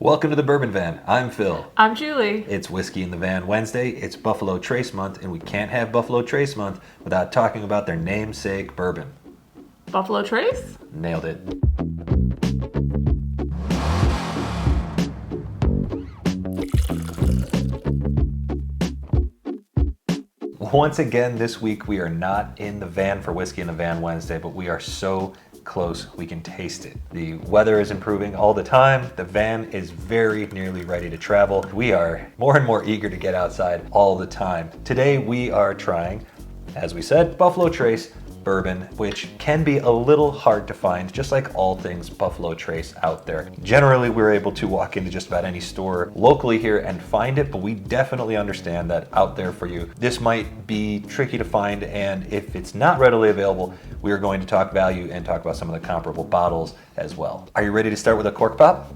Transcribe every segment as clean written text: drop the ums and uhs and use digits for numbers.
Welcome to the Bourbon Van. I'm Phil. I'm Julie. It's Whiskey in the Van Wednesday. It's Buffalo Trace Month, and we can't have Buffalo Trace Month without talking about their namesake bourbon. Buffalo Trace? Nailed it. Once again, this week we are not in the van for Whiskey in the Van Wednesday, but we are so close we can taste it. The weather is improving all the time. The van is very nearly ready to travel. We are more and more eager to get outside all the time. Today we are trying, as we said, Buffalo Trace bourbon, which can be a little hard to find, just like all things Buffalo Trace out there. Generally, we're able to walk into just about any store locally here and find it, but we definitely understand that out there for you, this might be tricky to find, and if it's not readily available, we are going to talk value and talk about some of the comparable bottles as well. Are you ready to start with a cork pop?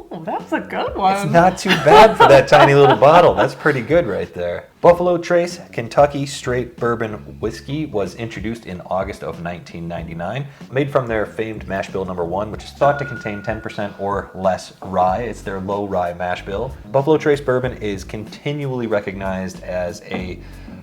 Oh, that's a good one. It's not too bad for that tiny little bottle. That's pretty good right there. Buffalo Trace Kentucky Straight Bourbon Whiskey was introduced in August of 1999, made from their famed mash bill number 1, which is thought to contain 10% or less rye. It's their low rye mash bill. Buffalo Trace Bourbon is continually recognized as a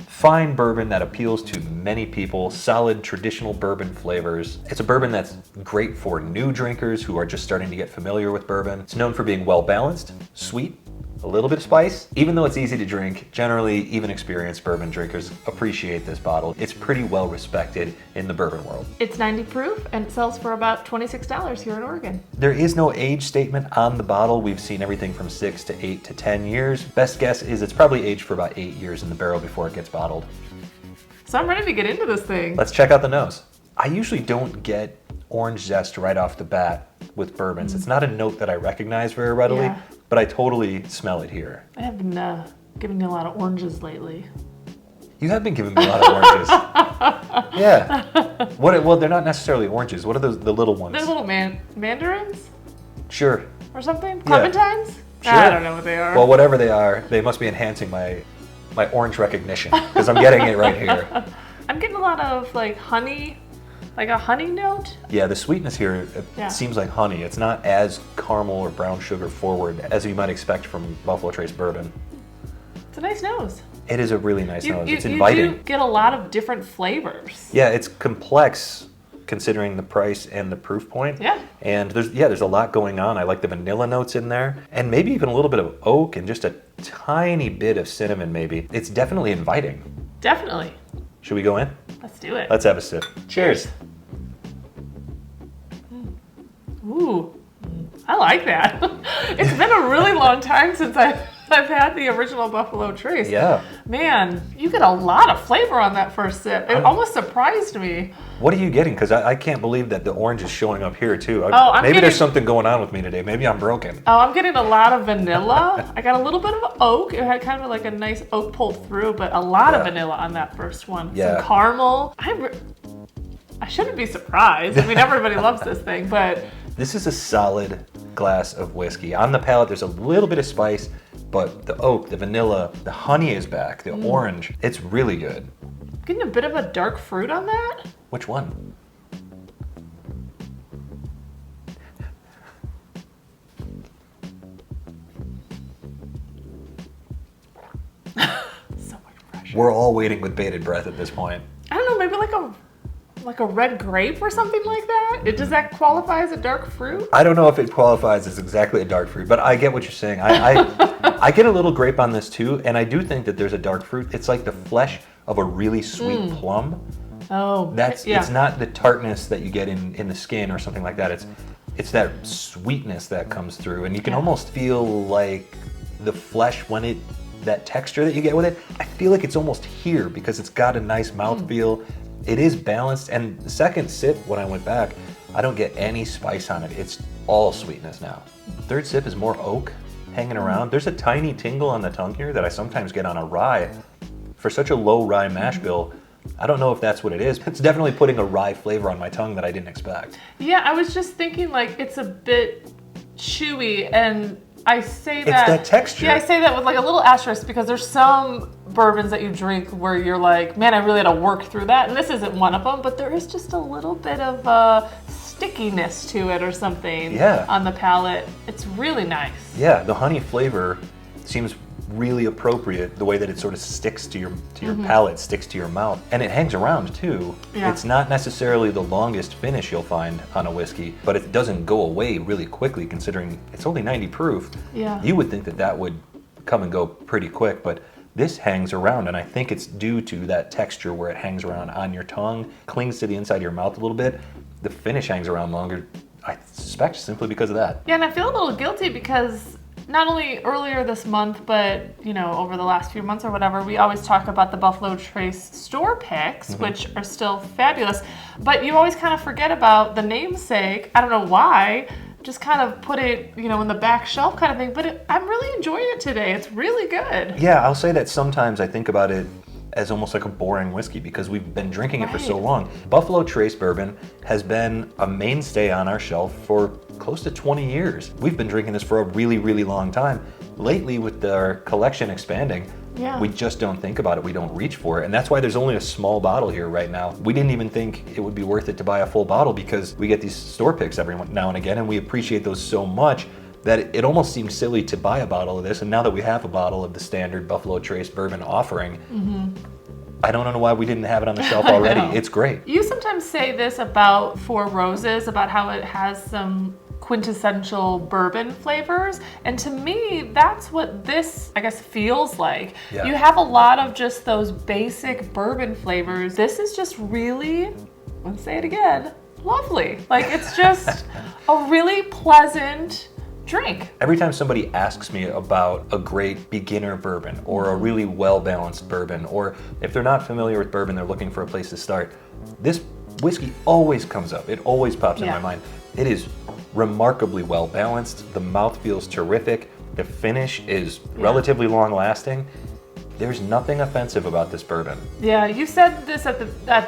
fine bourbon that appeals to many people, solid traditional bourbon flavors. It's a bourbon that's great for new drinkers who are just starting to get familiar with bourbon. It's known for being well balanced, sweet, a little bit of spice. Even though it's easy to drink, generally even experienced bourbon drinkers appreciate this bottle. It's pretty well respected in the bourbon world. It's 90 proof and it sells for about $26 here in Oregon. There is no age statement on the bottle. We've seen everything from 6 to 8 to 10 years. Best guess is it's probably aged for about 8 years in the barrel before it gets bottled. So I'm ready to get into this thing. Let's check out the nose. I usually don't get orange zest right off the bat with bourbons. It's not a note that I recognize very readily, but I totally smell it here. I have been giving you a lot of oranges lately. You have been giving me a lot of oranges. Yeah. Well, they're not necessarily oranges. What are those, the little ones? They're little mandarins Sure. or something? Yeah. Clementines? Sure. I don't know what they are. Well, whatever they are, they must be enhancing my orange recognition, because I'm getting it right here. I'm getting a lot of like honey, like a honey note. Yeah, the sweetness here it seems like honey. It's not as caramel or brown sugar forward as you might expect from Buffalo Trace bourbon. It's a nice nose. It is a really nice nose. It's inviting. You do get a lot of different flavors. Yeah, it's complex considering the price and the proof point. Yeah. And there's a lot going on. I like the vanilla notes in there, and maybe even a little bit of oak and just a tiny bit of cinnamon maybe. It's definitely inviting. Definitely. Should we go in? Let's do it. Let's have a sip. Cheers. Ooh, I like that. It's been a really long time since I've had the original Buffalo Trace. Yeah. Man, you get a lot of flavor on that first sip. It almost surprised me. What are you getting? Because I can't believe that the orange is showing up here too. Maybe there's something going on with me today. Maybe I'm broken. Oh, I'm getting a lot of vanilla. I got a little bit of oak. It had kind of like a nice oak pulled through, but a lot of vanilla on that first one. Yeah. Some caramel. I shouldn't be surprised. I mean, everybody loves this thing, but... This is a solid glass of whiskey. On the palate, there's a little bit of spice, but the oak, the vanilla, the honey is back, the orange. It's really good. Getting a bit of a dark fruit on that? Which one? So much pressure. We're all waiting with bated breath at this point. I don't know, maybe like a red grape or something like that? Does that qualify as a dark fruit? I don't know if it qualifies as exactly a dark fruit, but I get what you're saying. I get a little grape on this too, and I do think that there's a dark fruit. It's like the flesh of a really sweet plum. Oh, It's not the tartness that you get in the skin or something like that. It's that sweetness that comes through, and you can almost feel like the flesh that texture that you get with it. I feel like it's almost here because it's got a nice mouthfeel. It is balanced, and the second sip, when I went back, I don't get any spice on it. It's all sweetness now. Third sip is more oak hanging around. There's a tiny tingle on the tongue here that I sometimes get on a rye. For such a low rye mash bill, I don't know if that's what it is. It's definitely putting a rye flavor on my tongue that I didn't expect. Yeah, I was just thinking like it's a bit chewy, and I say that... It's that texture. Yeah, I say that with like a little asterisk because there's some bourbons that you drink where you're like, man, I really had to work through that. And this isn't one of them, but there is just a little bit of stickiness to it or something Yeah. on the palate. It's really nice. Yeah, the honey flavor seems really appropriate, the way that it sort of sticks to your palate, sticks to your mouth, and it hangs around too. Yeah. It's not necessarily the longest finish you'll find on a whiskey, but it doesn't go away really quickly considering it's only 90 proof. Yeah. You would think that that would come and go pretty quick, but this hangs around, and I think it's due to that texture where it hangs around on your tongue, clings to the inside of your mouth a little bit. The finish hangs around longer, I suspect, simply because of that. Yeah, and I feel a little guilty because not only earlier this month, but over the last few months or whatever, we always talk about the Buffalo Trace store picks, which are still fabulous. But you always kind of forget about the namesake. I don't know why. Just kind of put it, in the back shelf kind of thing. But I'm really enjoying it today. It's really good. Yeah, I'll say that sometimes I think about it as almost like a boring whiskey because we've been drinking it for so long. Buffalo Trace Bourbon has been a mainstay on our shelf for close to 20 years. We've been drinking this for a really, really long time. Lately, with our collection expanding, we just don't think about it. We don't reach for it. And that's why there's only a small bottle here right now. We didn't even think it would be worth it to buy a full bottle because we get these store picks every now and again, and we appreciate those so much that it almost seems silly to buy a bottle of this. And now that we have a bottle of the standard Buffalo Trace Bourbon offering, I don't know why we didn't have it on the shelf already. It's great. You sometimes say this about Four Roses, about how it has some quintessential bourbon flavors. And to me, that's what this, I guess, feels like. Yeah. You have a lot of just those basic bourbon flavors. This is just really, let's say it again, lovely. Like, it's just a really pleasant drink. Every time somebody asks me about a great beginner bourbon or a really well-balanced bourbon, or if they're not familiar with bourbon, they're looking for a place to start, this whiskey always comes up. It always pops in my mind. It is remarkably well-balanced. The mouth feels terrific. The finish is relatively long-lasting. There's nothing offensive about this bourbon. Yeah, you said this at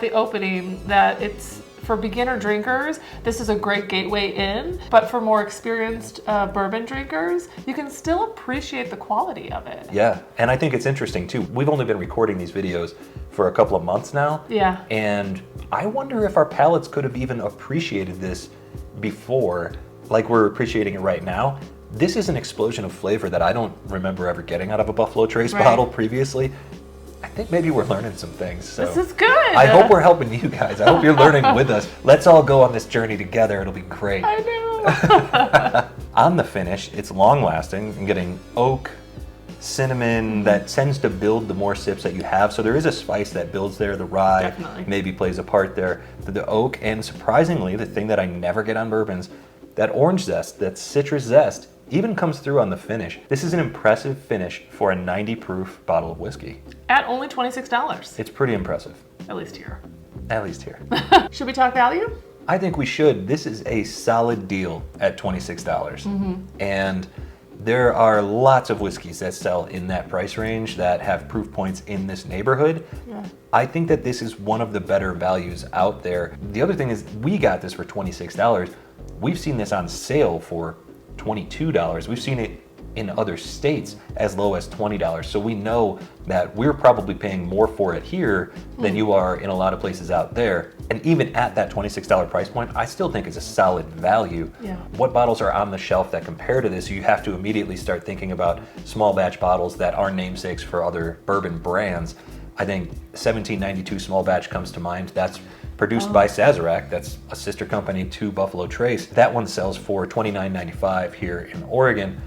the opening that it's for beginner drinkers, this is a great gateway in, but for more experienced bourbon drinkers, you can still appreciate the quality of it. Yeah, and I think it's interesting too. We've only been recording these videos for a couple of months now. Yeah. And I wonder if our palates could have even appreciated this before, like we're appreciating it right now. This is an explosion of flavor that I don't remember ever getting out of a Buffalo Trace bottle previously. I think maybe we're learning some things. So this is good. I hope we're helping you guys. I hope you're learning with us. Let's all go on this journey together. It'll be great. I know. On the finish, it's long lasting and getting oak, cinnamon that tends to build the more sips that you have. So there is a spice that builds there. The rye maybe plays a part there. The oak, and surprisingly, the thing that I never get on bourbons, that orange zest, that citrus zest, even comes through on the finish. This is an impressive finish for a 90 proof bottle of whiskey. At only $26. It's pretty impressive. At least here. At least here. Should we talk value? I think we should. This is a solid deal at $26. And there are lots of whiskeys that sell in that price range that have proof points in this neighborhood. Yeah. I think that this is one of the better values out there. The other thing is we got this for $26. We've seen this on sale for $22. We've seen it in other states as low as $20. So we know that we're probably paying more for it here than you are in a lot of places out there. And even at that $26 price point, I still think it's a solid value. Yeah. What bottles are on the shelf that compare to this? You have to immediately start thinking about small batch bottles that are namesakes for other bourbon brands. I think 1792 small batch comes to mind. That's produced by Sazerac. That's a sister company to Buffalo Trace. That one sells for $29.95 here in Oregon.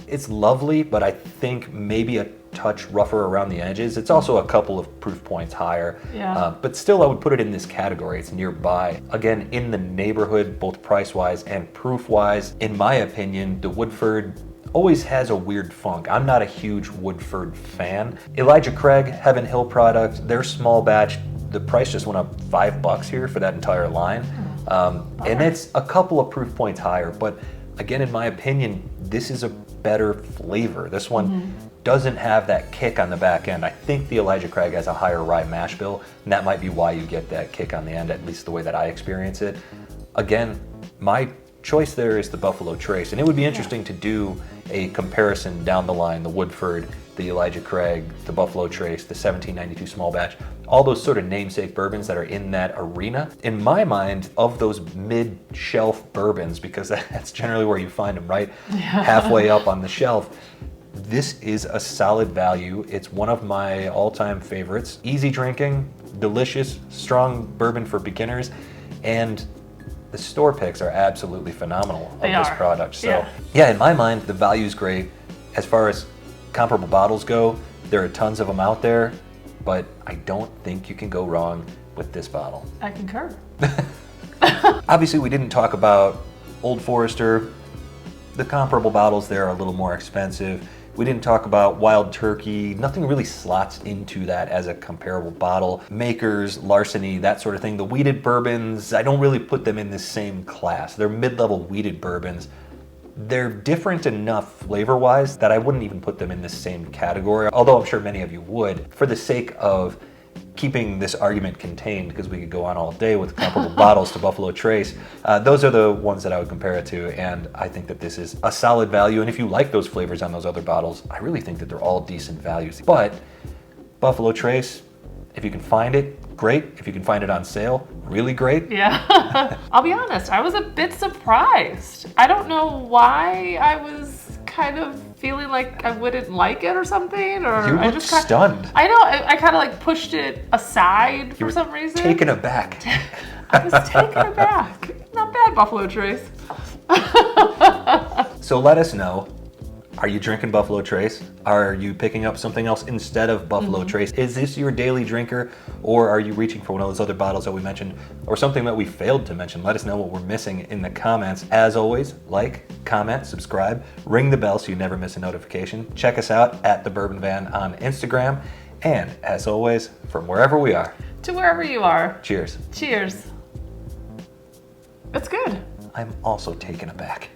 It's lovely, but I think maybe a touch rougher around the edges. It's also a couple of proof points higher. Yeah. But still, I would put it in this category. It's nearby. Again, in the neighborhood, both price-wise and proof-wise. In my opinion, the Woodford always has a weird funk. I'm not a huge Woodford fan. Elijah Craig, Heaven Hill product, their small batch, the price just went up $5 here for that entire line. And it's a couple of proof points higher, but again, in my opinion, this is a better flavor. This one doesn't have that kick on the back end. I think the Elijah Craig has a higher rye mash bill, and that might be why you get that kick on the end, at least the way that I experience it. Again, my choice there is the Buffalo Trace, and it would be interesting to do a comparison down the line, the Woodford, the Elijah Craig, the Buffalo Trace, the 1792 small batch, all those sort of namesake bourbons that are in that arena. In my mind, of those mid-shelf bourbons, because that's generally where you find them, right? Halfway up on the shelf, this is a solid value. It's one of my all-time favorites. Easy drinking, delicious, strong bourbon for beginners, and the store picks are absolutely phenomenal of this product. So yeah, in my mind, the value's great. As far as comparable bottles go, there are tons of them out there, but I don't think you can go wrong with this bottle. I concur. Obviously, we didn't talk about Old Forester. The comparable bottles there are a little more expensive. We didn't talk about Wild Turkey. Nothing really slots into that as a comparable bottle. Makers, Larceny, that sort of thing. The wheated bourbons, I don't really put them in the same class. They're mid-level wheated bourbons. They're different enough flavor-wise that I wouldn't even put them in the same category, although I'm sure many of you would. For the sake of keeping this argument contained, because we could go on all day with comparable bottles to Buffalo Trace, those are the ones that I would compare it to, and I think that this is a solid value. And if you like those flavors on those other bottles, I really think that they're all decent values. But Buffalo Trace, if you can find it, great. If you can find it on sale, really great. Yeah. I'll be honest, I was a bit surprised. I don't know why I was kind of feeling like I wouldn't like it or something, or You I looked just kinda, stunned. I know, I kind of like pushed it aside for some reason. Taken aback. I was taken aback. Not bad, Buffalo Trace. So let us know. Are you drinking Buffalo Trace? Are you picking up something else instead of Buffalo Trace? Is this your daily drinker, or are you reaching for one of those other bottles that we mentioned, or something that we failed to mention? Let us know what we're missing in the comments. As always, like, comment, subscribe, ring the bell so you never miss a notification. Check us out at The Bourbon Van on Instagram. And as always, from wherever we are, To wherever you are. cheers. Cheers. It's good. I'm also taken aback.